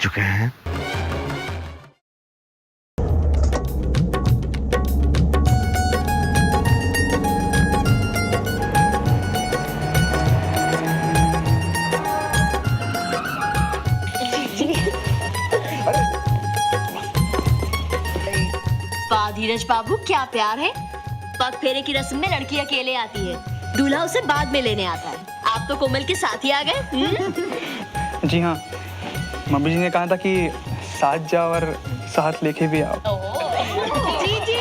चुके हैं। वाह धीरज बाबू, क्या प्यार है। पग फेरे की रस्म में लड़की अकेले आती है, दूल्हा उसे बाद में लेने आता है। आप तो कोमल के साथ ही आ गए। जी हाँ, मम्मी जी ने कहा था कि साथ जाओ और साथ लेके भी आओ। जी जी।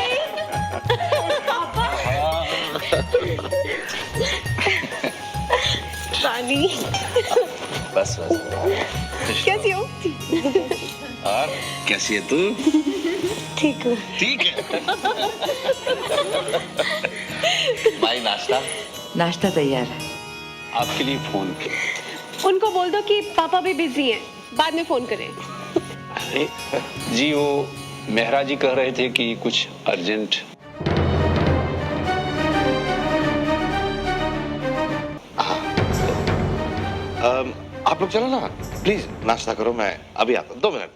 पानी। बस कैसी हो? और कैसी है तू? ठीक हूँ। ठीक है। भाई नाश्ता? नाश्ता तैयार है। आपके लिए फोन। उनको बोल दो कि पापा भी बिजी हैं, बाद में फोन करें। अरे जी, वो मेहरा जी कह रहे थे कि कुछ अर्जेंट। आप लोग चलो ना, प्लीज नाश्ता करो, मैं अभी आता हूँ, 2 मिनट।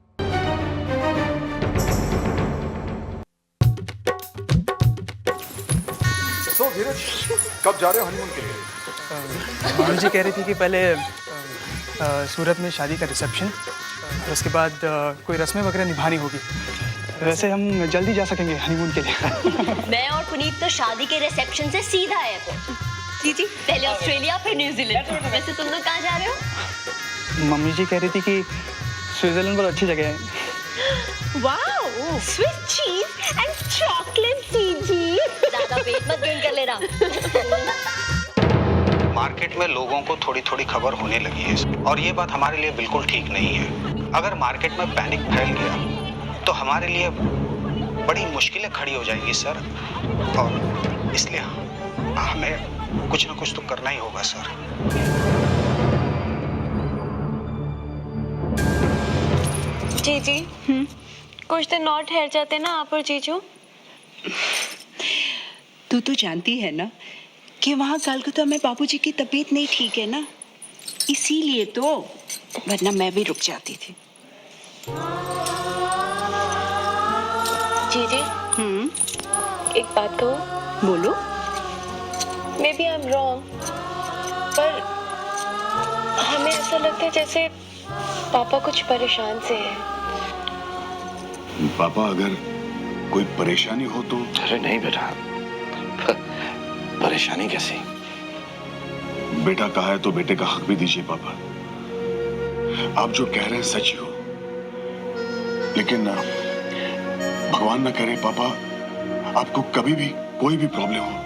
तो धीरज, कब जा रहे हो हनीमून के लिए? मम्मी जी कह रही थी कि पहले सूरत में शादी का रिसेप्शन, और उसके बाद कोई रस्में वगैरह निभानी होगी। वैसे हम जल्दी जा सकेंगे हनीमून के लिए। मैं और पुनीत तो शादी के रिसेप्शन से सीधा एयरपोर्ट। जी जी। पहले ऑस्ट्रेलिया फिर न्यूजीलैंड। वैसे तुम लोग कहाँ जा रहे हो? मम्मी जी कह रही थी कि स्विट्जरलैंड बहुत अच्छी जगह है। Wow, Swiss cheese and chocolate जी। ज्यादा पेट मत गेन कर लेना। मार्केट में लोगों को थोड़ी थोड़ी खबर होने लगी है और ये बात हमारे लिए बिल्कुल ठीक नहीं है। अगर मार्केट में पैनिक फैल गया तो हमारे लिए बड़ी मुश्किलें खड़ी हो जाएंगी सर, और इसलिए हमें कुछ ना कुछ तो करना ही होगा सर। जी जी। कुछ दिन और ठहर जाते ना आप और जीजू। तू तो जानती है ना कि वहाँ कलकत्ता में बाबूजी की तबीयत नहीं ठीक है ना, इसीलिए तो, वरना मैं भी रुक जाती थी। जी जी। एक बात कहूँ? बोलो। Maybe I am wrong, पर हमें ऐसा लगता है जैसे पापा कुछ परेशान से हैं। पापा, अगर कोई परेशानी हो तो? अरे नहीं बेटा, परेशानी कैसी? बेटा कहा है तो बेटे का हक भी दीजिए पापा। आप जो कह रहे हैं सच ही हो, लेकिन भगवान न करे पापा आपको कभी भी कोई भी प्रॉब्लम हो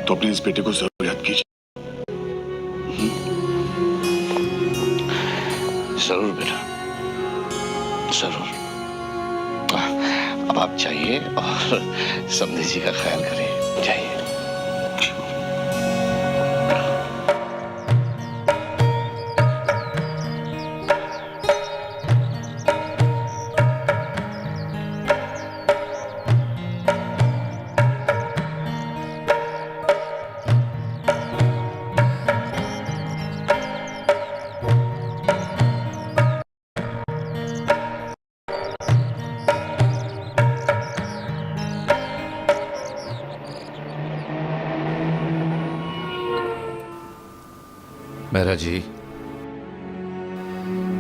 तो अपने इस बेटे को जरूर याद कीजिए। जरूर बेटा, जरूर। अब आप जाइए और समधी जी का ख्याल करिए, जाइए।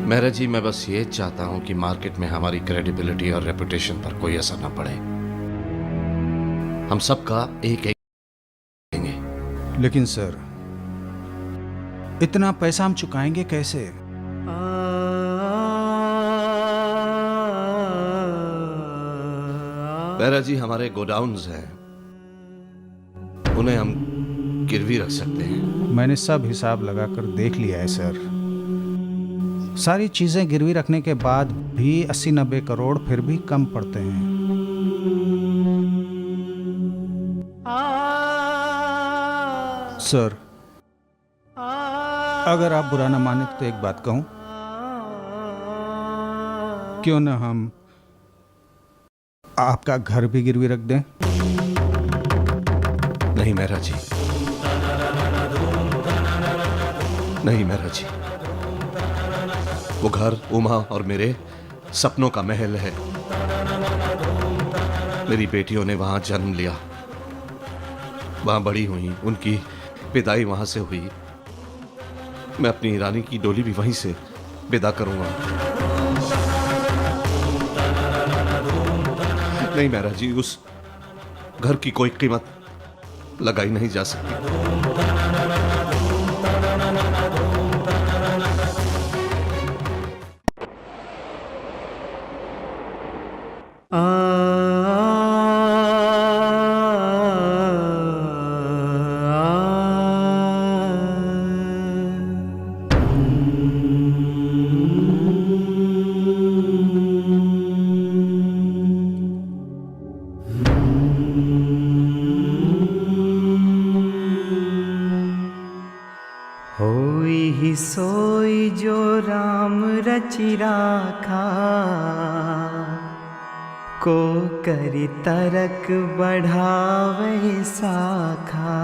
मेहरा जी, मैं बस ये चाहता हूं कि मार्केट में हमारी क्रेडिबिलिटी और रेपुटेशन पर कोई असर ना पड़े। हम सबका एक एक देंगे। लेकिन सर, इतना पैसा हम चुकाएंगे कैसे? मेहरा जी, हमारे गोडाउन्स हैं, उन्हें हम गिरवी रख सकते हैं। मैंने सब हिसाब लगाकर देख लिया है सर। सारी चीजें गिरवी रखने के बाद भी 80-90 करोड़ फिर भी कम पड़ते हैं। सर, अगर आप बुरा ना माने तो एक बात कहूं, क्यों ना हम आपका घर भी गिरवी रख दें? नहीं मेहरा जी, नहीं मेहरा जी, वो घर उमा और मेरे सपनों का महल है। मेरी बेटियों ने वहां जन्म लिया, वहां बड़ी हुई, उनकी विदाई वहां से हुई। मैं अपनी रानी की डोली भी वहीं से विदा करूंगा। नहीं मेहरा जी, उस घर की कोई कीमत लगाई नहीं जा सकती। होई ही सोई जो राम रचि राखा, को करि तरक बढ़ावे साखा।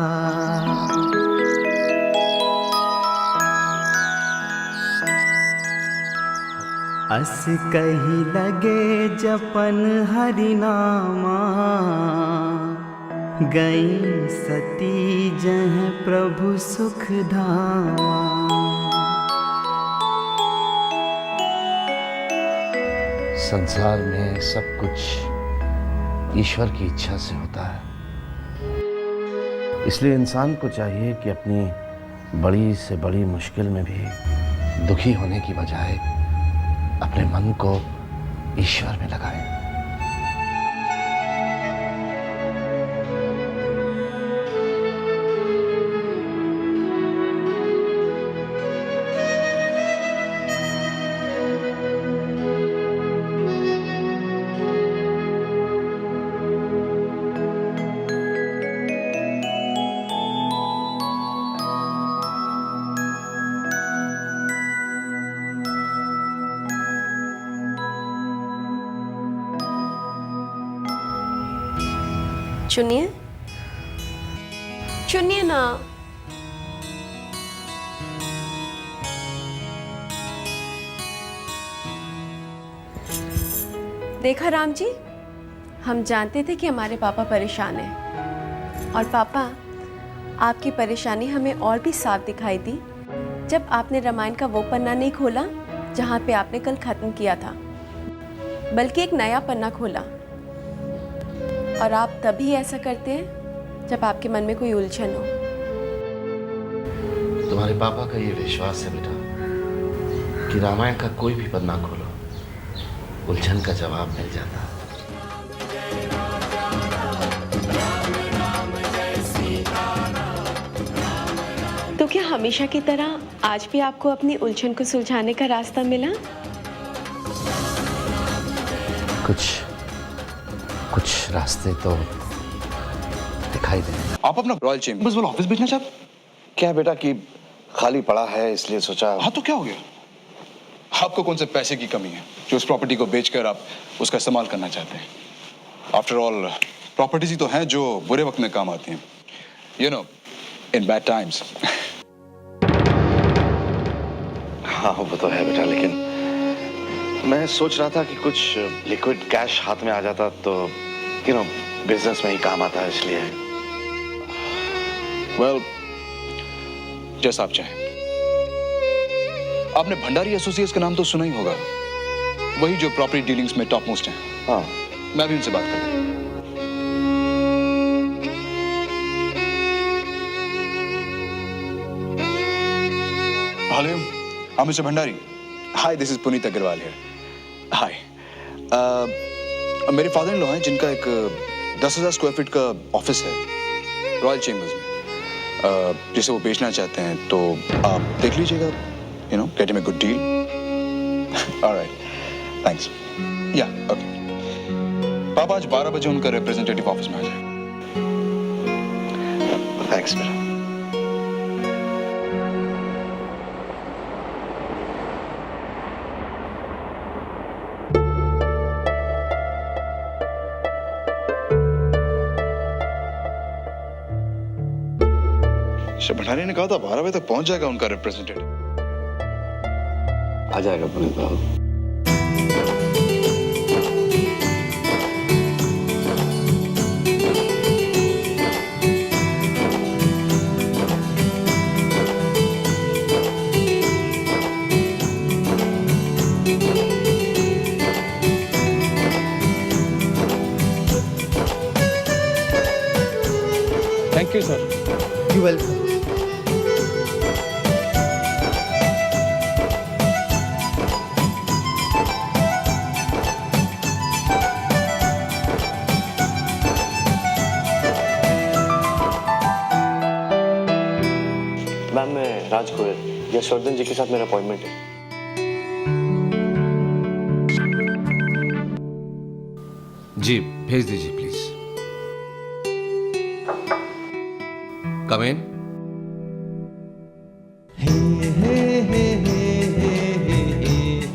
अस कही लगे जपन हरि नामा, गई सती जह प्रभु सुख धामा। संसार में सब कुछ ईश्वर की इच्छा से होता है, इसलिए इंसान को चाहिए कि अपनी बड़ी से बड़ी मुश्किल में भी दुखी होने की बजाय अपने मन को ईश्वर में लगाए। चुनिए, चुनिए ना। देखा राम जी, हम जानते थे कि हमारे पापा परेशान हैं, और पापा आपकी परेशानी हमें और भी साफ दिखाई दी जब आपने रामायण का वो पन्ना नहीं खोला जहाँ पे आपने कल खत्म किया था, बल्कि एक नया पन्ना खोला। और आप तभी ऐसा करते हैं जब आपके मन में कोई उलझन हो। तुम्हारे पापा का ये विश्वास है बेटा कि रामायण का कोई भी पन्ना खोलो, उलझन का जवाब मिल जाता है। तो क्या हमेशा की तरह आज भी आपको अपनी उलझन को सुलझाने का रास्ता मिला? कुछ रास्ते तो दिखाई दे। आप अपना रॉयल चेम्बर्स वाला ऑफिस बेचना चाहते? क्या बेटा कि खाली पड़ा है इसलिए सोचा। हाँ तो क्या हो गया? आपको कौन से पैसे की कमी है जो उस प्रॉपर्टी को बेचकर आप उसका इस्तेमाल करना चाहते हैं? आफ्टर ऑल प्रॉपर्टीज ही तो हैं जो बुरे वक्त में काम आती हैं, you know, in bad times. हाँ वो तो है बेटा, लेकिन मैं सोच रहा था कि कुछ लिक्विड कैश हाथ में आ जाता तो यू नो बिजनेस में ही काम आता है, इसलिए। वेल, जैसा आप चाहें। आपने भंडारी एसोसिएट्स का नाम तो सुना ही होगा, वही जो प्रॉपर्टी डीलिंग्स में टॉप मोस्ट हैं। हाँ, मैं भी उनसे बात करूँ। हेलो, हाँ mister Bhandari. Hi, this is Puneet Agarwal here. Hi, मेरे फादर इन लॉ हैं जिनका एक 10,000 स्क्वायर फीट का ऑफिस है रॉयल चेम्बर्स में, जिसे वो बेचना चाहते हैं, तो आप देख लीजिएगा, you know, get him a good deal. Alright, thanks. या ओके, पापा आज 12 बजे उनका रिप्रेजेंटेटिव ऑफिस में आ जाए। थैंक्स बेटा। भंडारी ने कहा था 12 बजे तक पहुंच जाएगा उनका रिप्रेजेंटेटिव। आ जाएगा पुनीत बाबू। Thank you sir. You welcome. Ma'am मैं राज गोयल, यशवर्धन जी के साथ मेरा अपॉइंटमेंट है। जी भेज दीजिए please. Come in.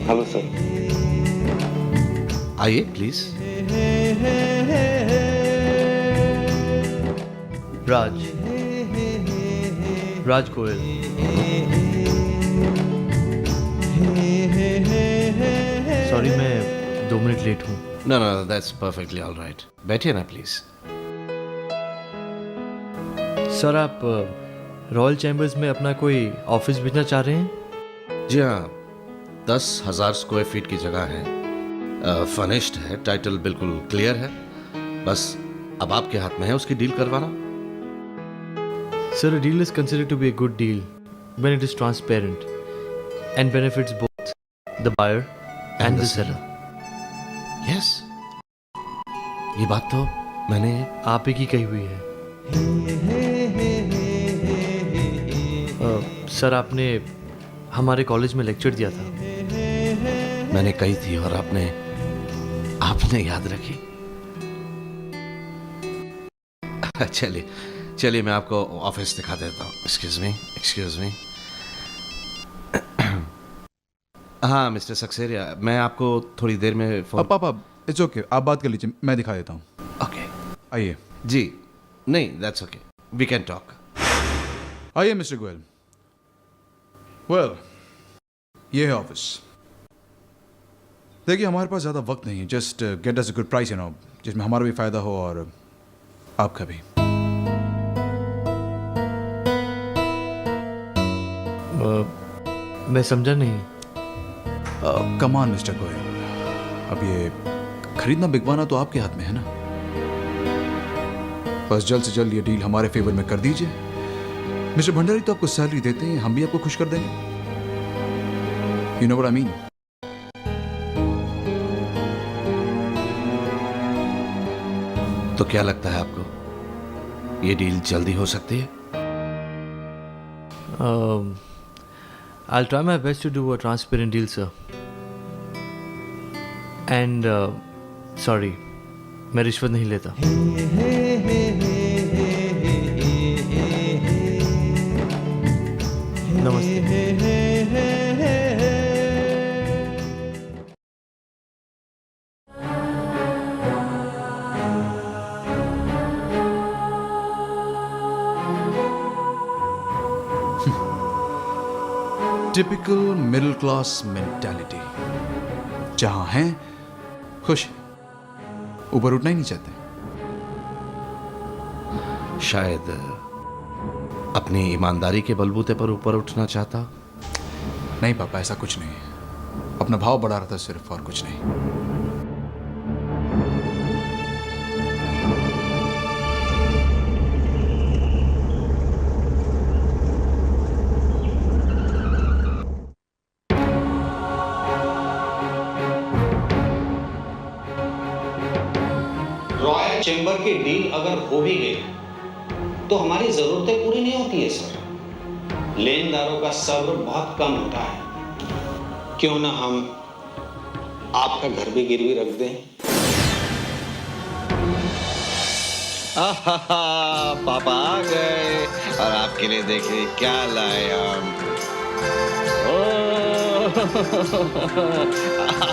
Hello sir. आइए प्लीज। राज गोयल। सॉरी मैं 2 मिनट लेट हूँ। No no that's perfectly all right. बैठिए ना प्लीज। सर आप रॉयल चैम्बर्स में अपना कोई ऑफिस भेजना चाह रहे हैं? जी हाँ, 10,000 स्क्वायर फीट की जगह है, फर्निश्ड है, टाइटल बिल्कुल क्लियर है। बस अब आपके हाथ में है उसकी डील करवाना। Sir, a deal is considered to be a good deal when it is transparent and benefits both the buyer and the seller. Yes. ये बात तो मैंने आप ही की कही हुई है। सर आपने हमारे कॉलेज में लेक्चर दिया था। मैंने कही थी और आपने याद रखी। चलिए चलिए मैं आपको ऑफिस दिखा देता हूँ। Excuse me. हाँ मिस्टर सक्सेरिया, मैं आपको थोड़ी देर में फोन। पापा इट्स ओके, आप बात कर लीजिए, मैं दिखा देता हूँ। ओके आइए। जी नहीं, that's okay, we can talk. आइए मिस्टर गोयल। वेल ये है ऑफिस। देखिए हमारे पास ज़्यादा वक्त नहीं है, just get us a good price जिसमें हमारा भी फ़ायदा हो और आपका भी। मैं समझा नहीं। कमान मिस्टर गोयल, अब ये खरीदना बिकवाना तो आपके हाथ में है ना। बस जल्द से जल्द ये डील हमारे फेवर में कर दीजिए। मिस्टर भंडारी तो आपको सैलरी देते हैं, हम भी आपको खुश कर देंगे। You know what I mean. तो क्या लगता है आपको, ये डील जल्दी हो सकती है? I'll try my best to do a transparent deal, sir. And sorry, मैं रिश्वत नहीं लेता। नमस्ते। टिपिकल मिडिल क्लास मेंटालिटी, जहां हैं खुश हैं, ऊपर उठना ही नहीं चाहते। शायद अपनी ईमानदारी के बलबूते पर ऊपर उठना चाहता। नहीं पापा, ऐसा कुछ नहीं है। अपना भाव बढ़ा रहा था सिर्फ, और कुछ नहीं। रॉयल चैम्बर की डील अगर हो भी गई तो हमारी जरूरतें पूरी नहीं होती है सर। लेनदारों का सब्र बहुत कम होता है। क्यों ना हम आपका घर भी गिरवी रख दें। पापा आ गए और आपके लिए देखिए क्या लाए हम।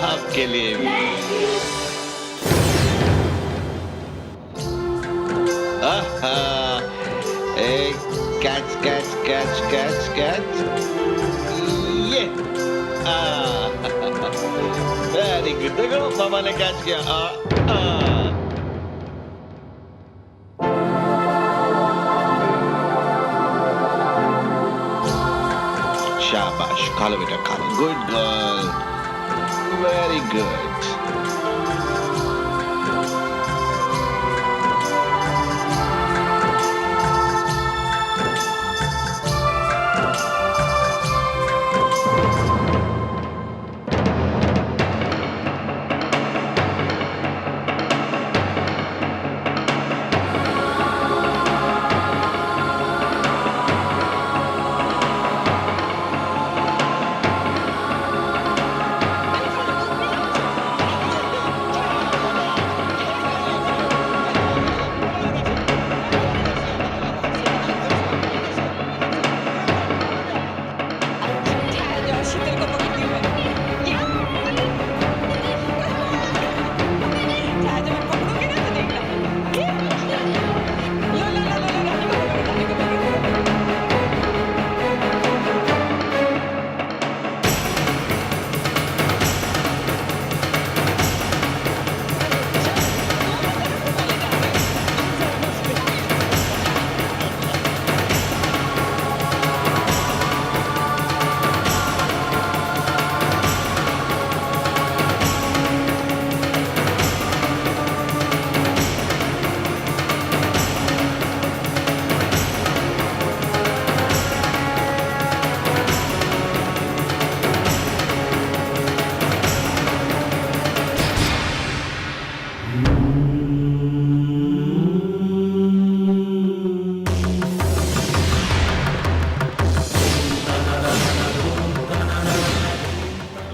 आपके लिए भी। Catch catch catch catch catch, ये वेरी गुड, देखो मामा ने कैच किया। शाबाश, खा लो बेटा, खा लो। Good girl, very good.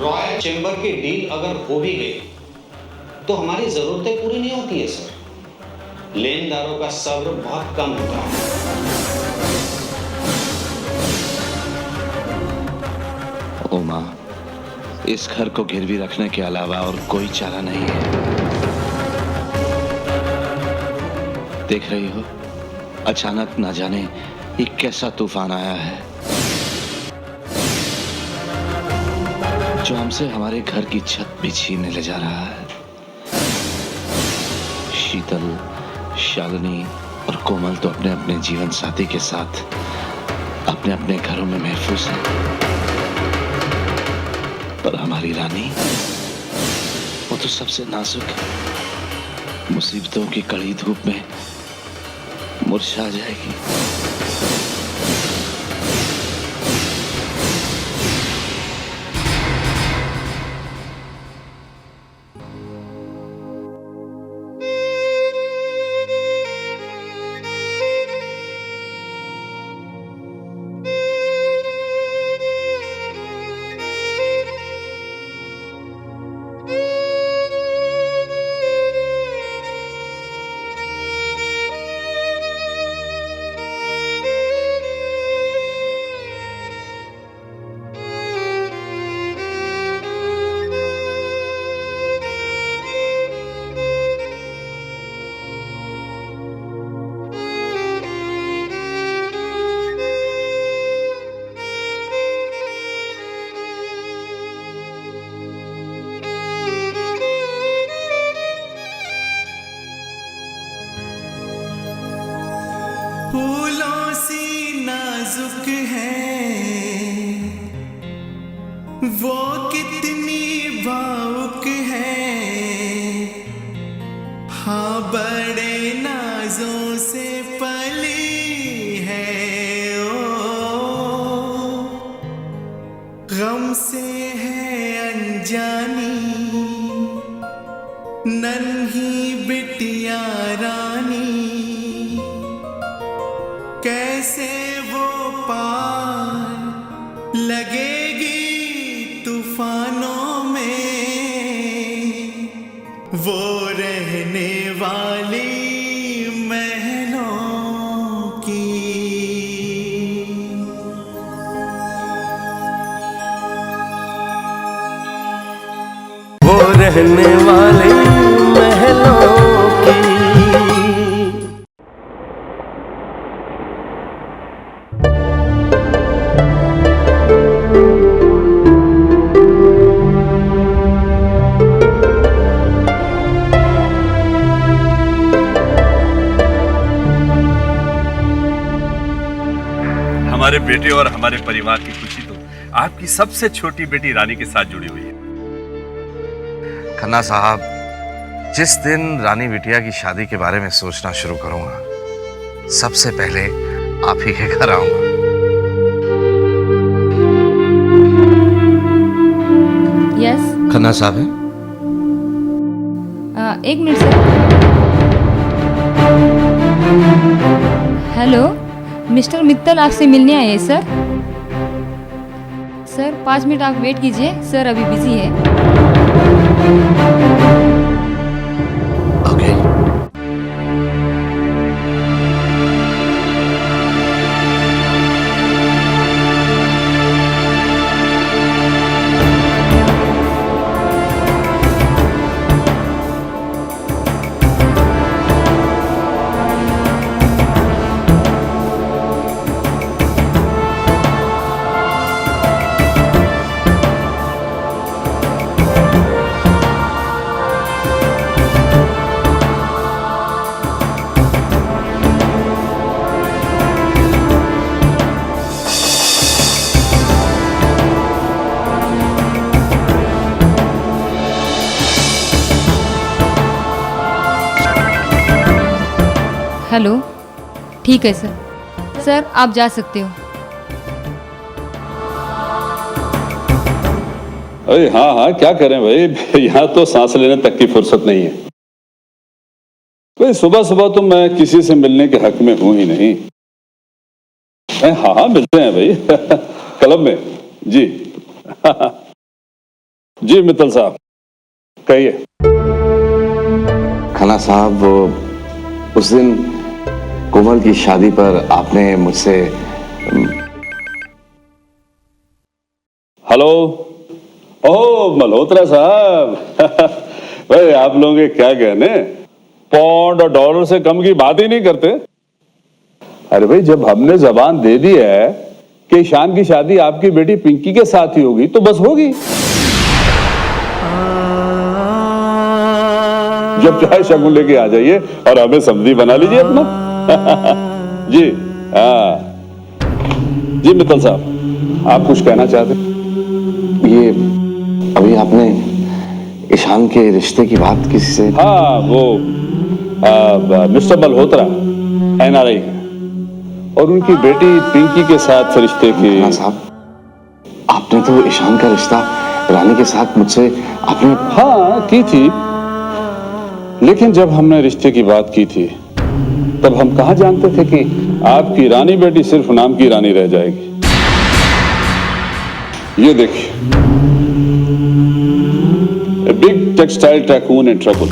Royal chamber की डील अगर हो भी गई तो हमारी जरूरतें पूरी नहीं होती है सर। लेनदारों का सब्र बहुत कम होता है। ओ माँ, इस घर को गिरवी रखने के अलावा और कोई चारा नहीं है। देख रही हो, अचानक ना जाने ये कैसा तूफान आया है जो हमसे हमारे घर की छत भी छीनने ले जा रहा है। शीतल, शालिनी और कोमल तो अपने अपने जीवन साथी के साथ अपने अपने घरों में महफूज हैं, पर हमारी रानी, वो तो सबसे नाजुक है। मुसीबतों की कड़ी धूप में मुरझा जाएगी। फूलों सी नाजुक है वो, कितनी भावुक है। हाँ, बड़े नाजों से पली है ओ, गम से है अनजानी नन्ही बिटिया रानी। कैसे वो पार लगेगी तूफानों में, वो रहने वाली महलों की। वो रहने वाली महलों की। हमारे बेटे और हमारे परिवार की खुशी तो आपकी सबसे छोटी बेटी रानी के साथ जुड़ी हुई है। खन्ना साहब, जिस दिन रानी बिटिया की शादी के बारे में सोचना शुरू करूंगा, सबसे पहले आप ही के घर आऊंगा। यस खन्ना साहब है? एक minute sir. Hello, mister Mittal आपसे मिलने आए हैं सर। सर 5 मिनट आप वेट कीजिए, सर अभी बिजी है। ओके। हेलो, ठीक है सर। सर आप जा सकते हो। अरे हाँ हाँ, क्या करें भाई, यहाँ तो सांस लेने तक की फुर्सत नहीं है। भाई सुबह सुबह तो मैं किसी से मिलने के हक में हूं ही नहीं। हाँ हाँ, मिलते हैं भाई क्लब में। जी जी मित्तल साहब, कहिए। खन्ना साहब, वो उस दिन कोमल की शादी पर आपने मुझसे हेलो, ओह मल्होत्रा साहब भाई आप लोगों के क्या कहने, पौंड और डॉलर से कम की बात ही नहीं करते। अरे भाई, जब हमने जबान दे दी है कि ईशान की शादी आपकी बेटी पिंकी के साथ ही होगी तो बस होगी। जब चाहे शगुन लेके आ जाइए और हमें समधी बना लीजिए अपना जी हाँ जी। मित्तल साहब, आप कुछ कहना चाहते? ये अभी आपने ईशान के रिश्ते की बात किसी से? हाँ, वो मिस्टर मल्होत्रा NRI है और उनकी बेटी पिंकी के साथ रिश्ते की। खन्ना साहब, आपने तो ईशान का रिश्ता रानी के साथ मुझसे आपने? हाँ की थी, लेकिन जब हमने रिश्ते की बात की थी तब हम कहाँ जानते थे कि आपकी रानी बेटी सिर्फ नाम की रानी रह जाएगी। ये देखिए, A big textile tycoon in trouble.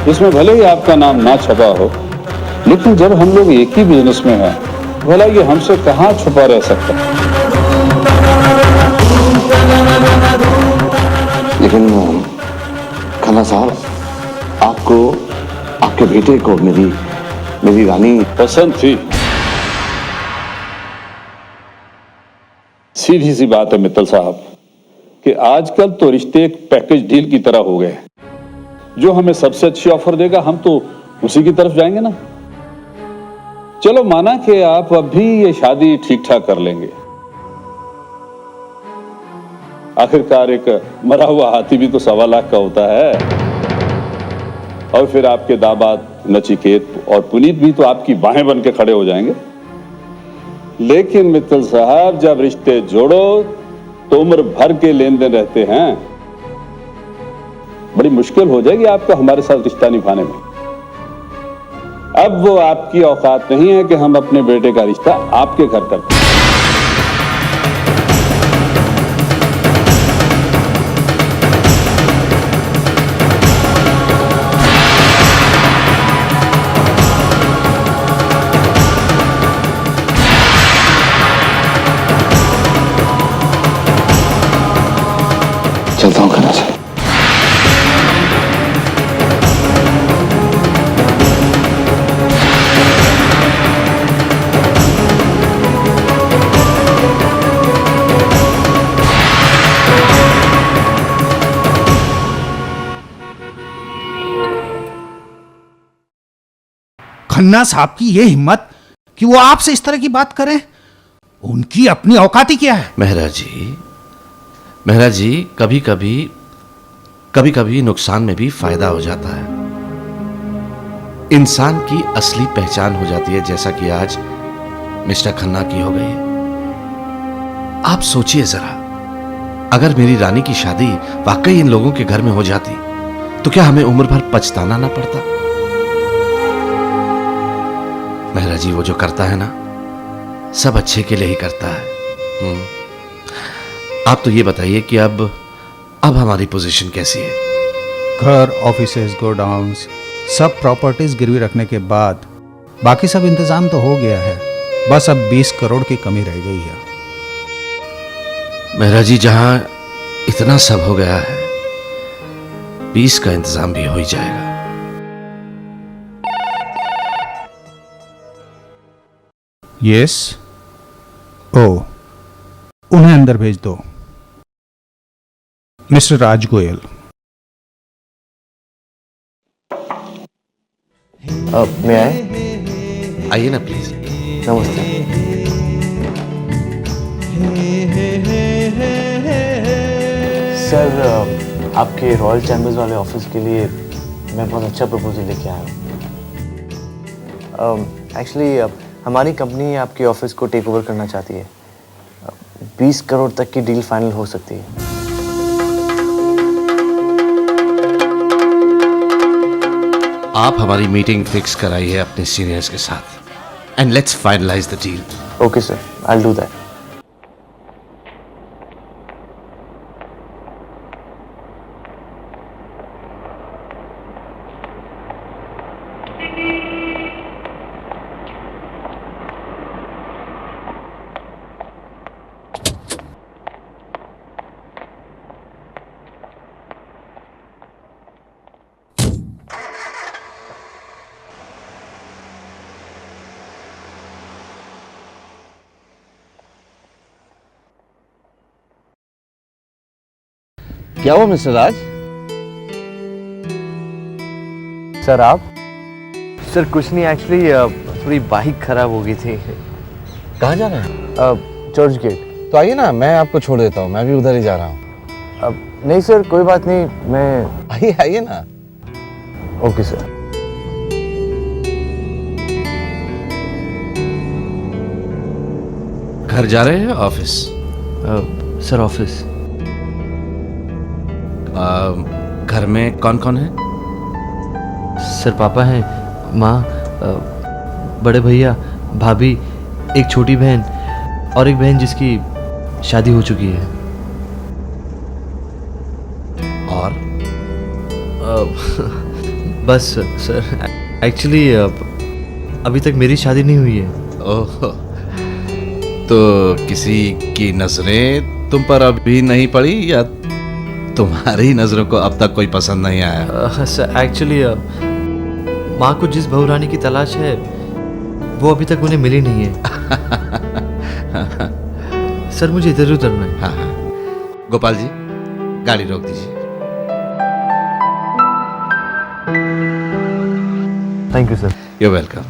इसमें भले ही आपका नाम ना छपा हो, लेकिन जब हम लोग एक ही बिजनेस में हैं, भला ये हमसे कहाँ छुपा रह सकता है। लेकिन खन्ना साहब, आपको, आपके बेटे को मेरी रानी पसंद थी। सीधी सी बात है मित्तल साहब कि आजकल तो रिश्ते एक पैकेज डील की तरह हो गए। जो हमें सबसे अच्छी ऑफर देगा हम तो उसी की तरफ जाएंगे ना। चलो माना कि आप अब भी ये शादी ठीक ठाक कर लेंगे। आखिरकार एक मरा हुआ हाथी भी तो 1.25 लाख का होता है। और फिर आपके दामाद नचिकेत और पुनीत भी तो आपकी बाहें बन के खड़े हो जाएंगे। लेकिन मित्तल साहब, जब रिश्ते जोड़ो तो उम्र भर के लेन देन रहते हैं। बड़ी मुश्किल हो जाएगी आपको हमारे साथ रिश्ता निभाने में। अब वो आपकी औकात नहीं है कि हम अपने बेटे का रिश्ता आपके घर करते हैं। चलता हूँ खन्ना साहब। खन्ना साहब की ये हिम्मत कि वो आपसे इस तरह की बात करें, उनकी अपनी औकात ही क्या है? मेहरा जी कभी कभी नुकसान में भी फायदा हो जाता है। इंसान की असली पहचान हो जाती है, जैसा कि आज मिस्टर खन्ना की हो गई है। आप सोचिए जरा, अगर मेरी रानी की शादी वाकई इन लोगों के घर में हो जाती तो क्या हमें उम्र भर पछताना ना पड़ता? मेहरा जी वो जो करता है ना, सब अच्छे के लिए ही करता है। आप तो ये बताइए कि अब हमारी पोजीशन कैसी है? घर, ऑफिसेज, गोडाउन्स, सब प्रॉपर्टीज गिरवी रखने के बाद बाकी सब इंतजाम तो हो गया है, बस अब 20 करोड़ की कमी रह गई है। मेहरा जी जहां इतना सब हो गया है, 20 का इंतजाम भी हो ही जाएगा। यस। ओ, उन्हें अंदर भेज दो। मिस्टर राज गोयल। मैं आइए ना प्लीज। नमस्ते। सर, आपके रॉयल चैम्बर्स वाले ऑफिस के लिए मैं बहुत अच्छा प्रपोजल लेके आया हूँ। एक्चुअली हमारी कंपनी आपके ऑफिस को टेक ओवर करना चाहती है। 20 करोड़ तक की डील फाइनल हो सकती है। आप हमारी मीटिंग फिक्स कराइए अपने सीनियर्स के साथ and let's finalise the deal. Okay sir, I will do that. क्या हुआ मिस्टर राज? सर आप? सर कुछ नहीं, एक्चुअली थोड़ी बाइक खराब हो गई थी। कहाँ जा रहे हैं? चर्च गेट। तो आइए ना, मैं आपको छोड़ देता हूँ, मैं भी उधर ही जा रहा हूँ। नहीं सर, कोई बात नहीं, मैं आइए आइए ना। Okay sir. घर जा रहे हैं ऑफिस? Sir office. घर में कौन कौन है? सर पापा हैं, माँ, बड़े भैया, भाभी, एक छोटी बहन और एक बहन जिसकी शादी हो चुकी है। और बस सर, एक्चुअली अभी तक मेरी शादी नहीं हुई है। ओह, तो किसी की नजरें तुम पर अभी नहीं पड़ी या तुम्हारी नजरों को अब तक कोई पसंद नहीं आया? सर एक्चुअली माँ को जिस बहू रानी की तलाश है वो अभी तक उन्हें मिली नहीं है। सर मुझे इधर उतरना है। हाँ हाँ, गोपाल जी गाड़ी रोक दीजिए। Thank you sir. You welcome.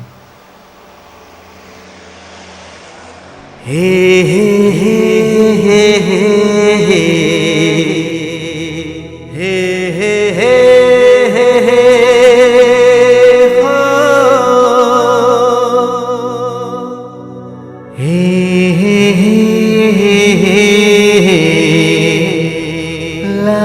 Hey hey hey hey hey ला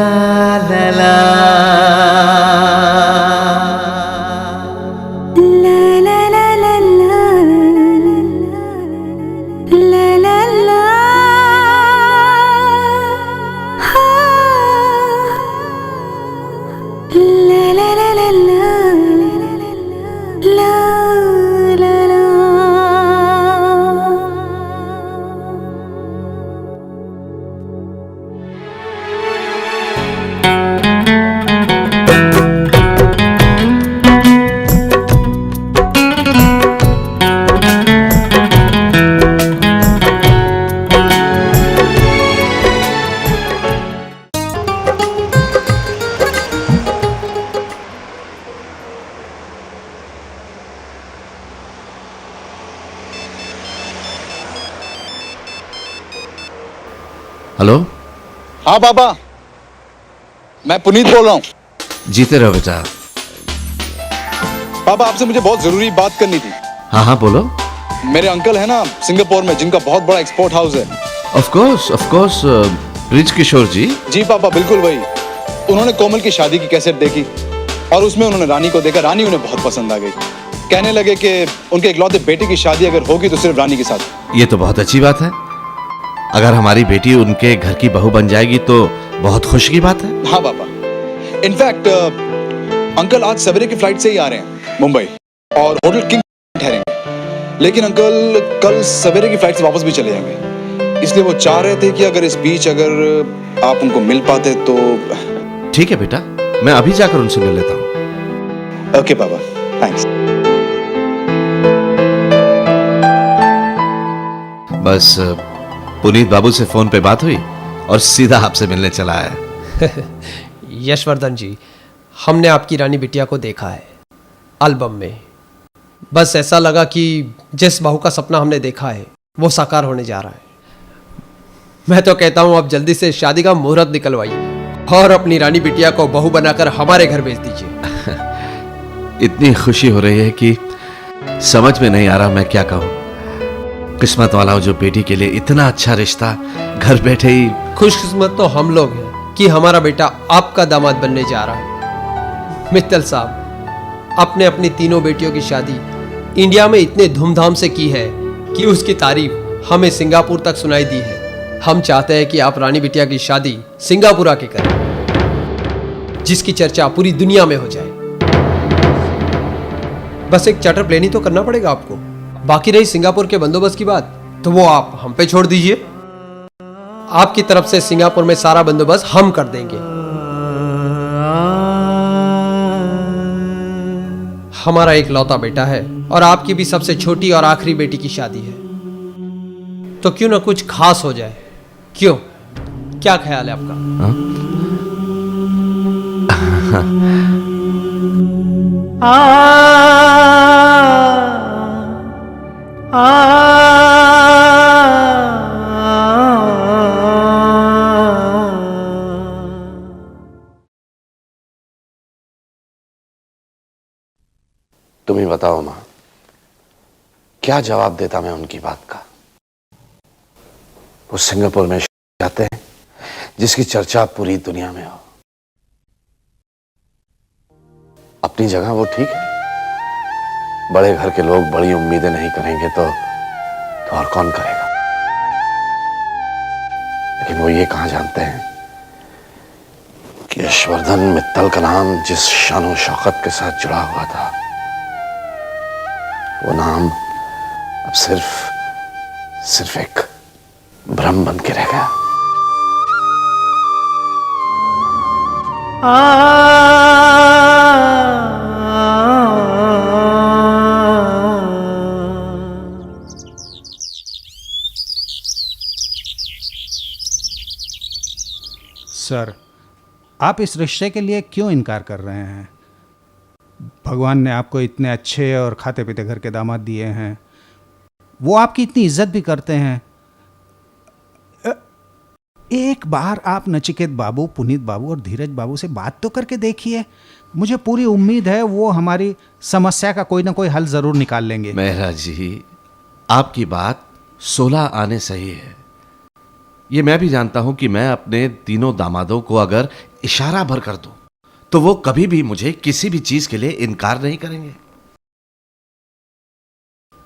हेलो। हाँ पापा, मैं पुनीत बोल रहा हूँ। जीते रहो बेटा। पापा आपसे मुझे बहुत जरूरी बात करनी थी। हाँ हाँ बोलो। मेरे अंकल है ना सिंगापुर में, जिनका बहुत बड़ा एक्सपोर्ट हाउस है। ऑफ कोर्स ब्रिज किशोर जी। जी पापा, बिल्कुल वही। उन्होंने कोमल की शादी की कैसेट देखी और उसमें उन्होंने रानी को देखा। रानी उन्हें बहुत पसंद आ गई। कहने लगे कि उनके इकलौते बेटे की शादी अगर होगी तो सिर्फ रानी के साथ। ये तो बहुत अच्छी बात है। अगर हमारी बेटी उनके घर की बहू बन जाएगी तो बहुत खुशी की बात है। हाँ पापा, इनफैक्ट अंकल आज सवेरे की फ्लाइट से ही आ रहे हैं मुंबई और होटल किंग ठहरेंगे। लेकिन अंकल कल सवेरे की फ्लाइट से वापस भी चले जाएंगे, इसलिए वो चाह रहे थे कि अगर इस बीच अगर आप उनको मिल पाते तो। ठीक है बेटा, मैं अभी जाकर उनसे मिल लेता हूँ। ओके पापा, थैंक्स। बस पुनीत बाबू से फोन पे बात हुई और सीधा आपसे मिलने चला आया। यशवर्धन जी, हमने आपकी रानी बिटिया को देखा है एल्बम में। बस ऐसा लगा कि जिस बहू का सपना हमने देखा है वो साकार होने जा रहा है। मैं तो कहता हूं आप जल्दी से शादी का मुहूर्त निकलवाइए और अपनी रानी बिटिया को बहू बनाकर हमारे घर भेज दीजिए। इतनी खुशी हो रही है कि समझ में नहीं आ रहा मैं क्या कहूँ। किस्मत वाला हूं जो बेटी के लिए इतना अच्छा रिश्ता घर बैठे ही। खुशकिस्मत तो हम लोग हैं कि हमारा बेटा आपका दामाद बनने जा रहा है। मित्तल साहब, आपने अपनी तीनों बेटियों की शादी इंडिया में इतने धूमधाम से की है कि उसकी तारीफ हमें सिंगापुर तक सुनाई दी है। हम चाहते हैं कि आप रानी बिटिया की शादी सिंगापुर आके करें, जिसकी चर्चा पूरी दुनिया में हो जाए। बस एक चार्टर प्लेन ही तो करना पड़ेगा आपको। बाकी रही सिंगापुर के बंदोबस्त की बात, तो वो आप हम पे छोड़ दीजिए। आपकी तरफ से सिंगापुर में सारा बंदोबस्त हम कर देंगे। हमारा एक लौता बेटा है और आपकी भी सबसे छोटी और आखिरी बेटी की शादी है, तो क्यों ना कुछ खास हो जाए। क्यों, क्या ख्याल है आपका? तुम ही बताओ मां, क्या जवाब देता मैं उनकी बात का। वो सिंगापुर में जाते हैं जिसकी चर्चा पूरी दुनिया में हो। अपनी जगह वो ठीक है, बड़े घर के लोग बड़ी उम्मीदें नहीं करेंगे तो और कौन करेगा। लेकिन वो ये कहां जानते हैं कि यशवर्धन मित्तल का नाम जिस शानो शौकत के साथ जुड़ा हुआ था, वो नाम अब सिर्फ एक भ्रम बन के रह गया। सर, आप इस रिश्ते के लिए क्यों इनकार कर रहे हैं? भगवान ने आपको इतने अच्छे और खाते पीते घर के दामाद दिए हैं, वो आपकी इतनी इज्जत भी करते हैं। एक बार आप नचिकेत बाबू, पुनीत बाबू और धीरज बाबू से बात तो करके देखिए। मुझे पूरी उम्मीद है वो हमारी समस्या का कोई ना कोई हल जरूर निकाल लेंगे। मेहरा जी, आपकी बात 16 आने सही है। ये मैं भी जानता हूं कि मैं अपने तीनों दामादों को अगर इशारा भर कर दूं तो वो कभी भी मुझे किसी भी चीज के लिए इनकार नहीं करेंगे।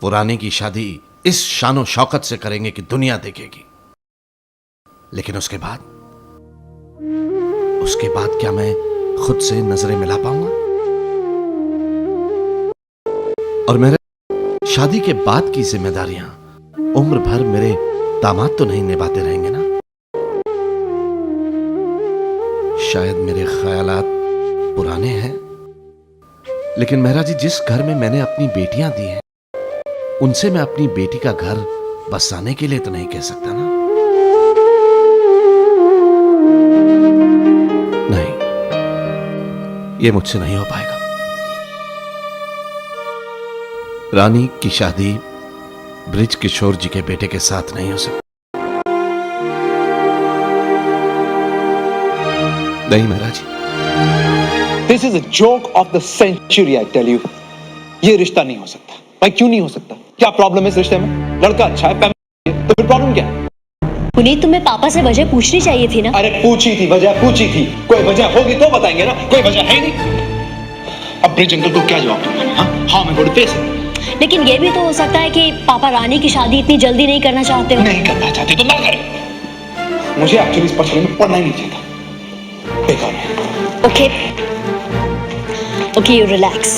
पुराने की शादी इस शानो शौकत से करेंगे कि दुनिया देखेगी। लेकिन उसके बाद क्या मैं खुद से नजरें मिला पाऊंगा? और मेरे शादी के बाद की जिम्मेदारियां उम्र भर मेरे दामाद तो नहीं निभाते रहेंगे ना। शायद मेरे ख्यालात पुराने हैं, लेकिन मेहरा जी, जिस घर में मैंने अपनी बेटियां दी हैं, उनसे मैं अपनी बेटी का घर बसाने के लिए तो नहीं कह सकता ना। नहीं, ये मुझसे नहीं हो पाएगा। रानी की शादी ब्रिज किशोर जी के बेटे के साथ नहीं हो सकती। नहीं महाराज। This is a joke of the century, I tell you. ये रिश्ता नहीं हो सकता। भाई क्यों नहीं हो सकता? क्या प्रॉब्लम है इस रिश्ते में? लड़का अच्छा है, फैमिली है, तो फिर प्रॉब्लम क्या है? पुनीत, तुम्हें पापा से वजह पूछनी चाहिए थी ना। अरे पूछी थी, वजह पूछी थी। कोई वजह होगी तो बताएंगे ना, कोई वजह है नहीं। अब ब्रिज अंकल को क्या जवाब दूंगा मैं? हाँ मैं गोइंग टू फेस इट। लेकिन ये भी तो हो सकता है कि पापा रानी की शादी इतनी जल्दी नहीं करना चाहते हो। नहीं करना चाहते तो ना करें। मुझे एक्चुअली इस पचड़े में पढ़ना ही नहीं चाहिए। बेकार है। Okay okay, you relax.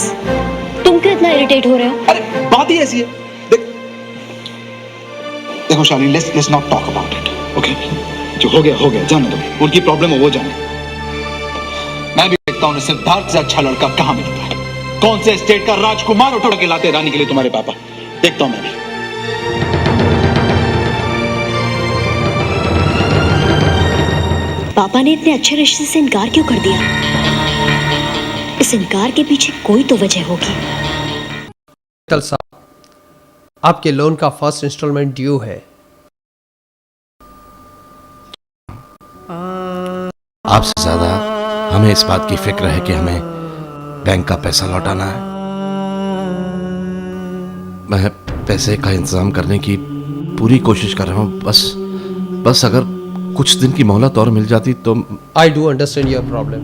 तुम क्यों इतना इरिटेट हो रहे हो? अरे बात ही ऐसी है। देखो Shalini, let's not talk about it, okay? जो हो गया जाने दो। उनकी प्रॉब्लम है वो जाने। मैं भी देखता हूँ सिद्धार्थ से अच्छा लड़का कहाँ मिलता है। कौन से स्टेट का राजकुमार उठा के लाते रानी के लिए तुम्हारे पापा। देखता हूँ मैं भी। पापा ने इतने अच्छे रिश्ते से इनकार क्यों कर दिया? इस इनकार के पीछे कोई तो वजह होगी। कल साहब, आपके लोन का फर्स्ट इंस्टॉलमेंट ड्यू है। आपसे ज्यादा हमें इस बात की फिक्र है कि हमें बैंक का पैसा लौटाना है। मैं पैसे का इंतजाम करने की पूरी कोशिश कर रहा हूँ। बस अगर कुछ दिन की मोहलत और मिल जाती तो। I do understand your problem.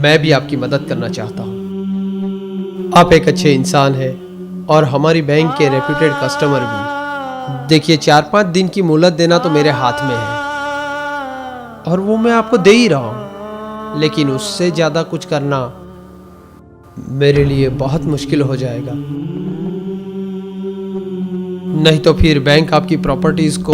मैं भी आपकी मदद करना चाहता हूँ। आप एक अच्छे इंसान हैं और हमारी बैंक के रेप्यूटेड कस्टमर भी। देखिए, 4-5 दिन की मोहलत देना तो मेरे हाथ में है और वो मैं आपको दे ही रहा हूँ, लेकिन उससे ज़्यादा कुछ करना मेरे लिए बहुत मुश्किल हो जाएगा। नहीं तो फिर बैंक आपकी प्रॉपर्टीज को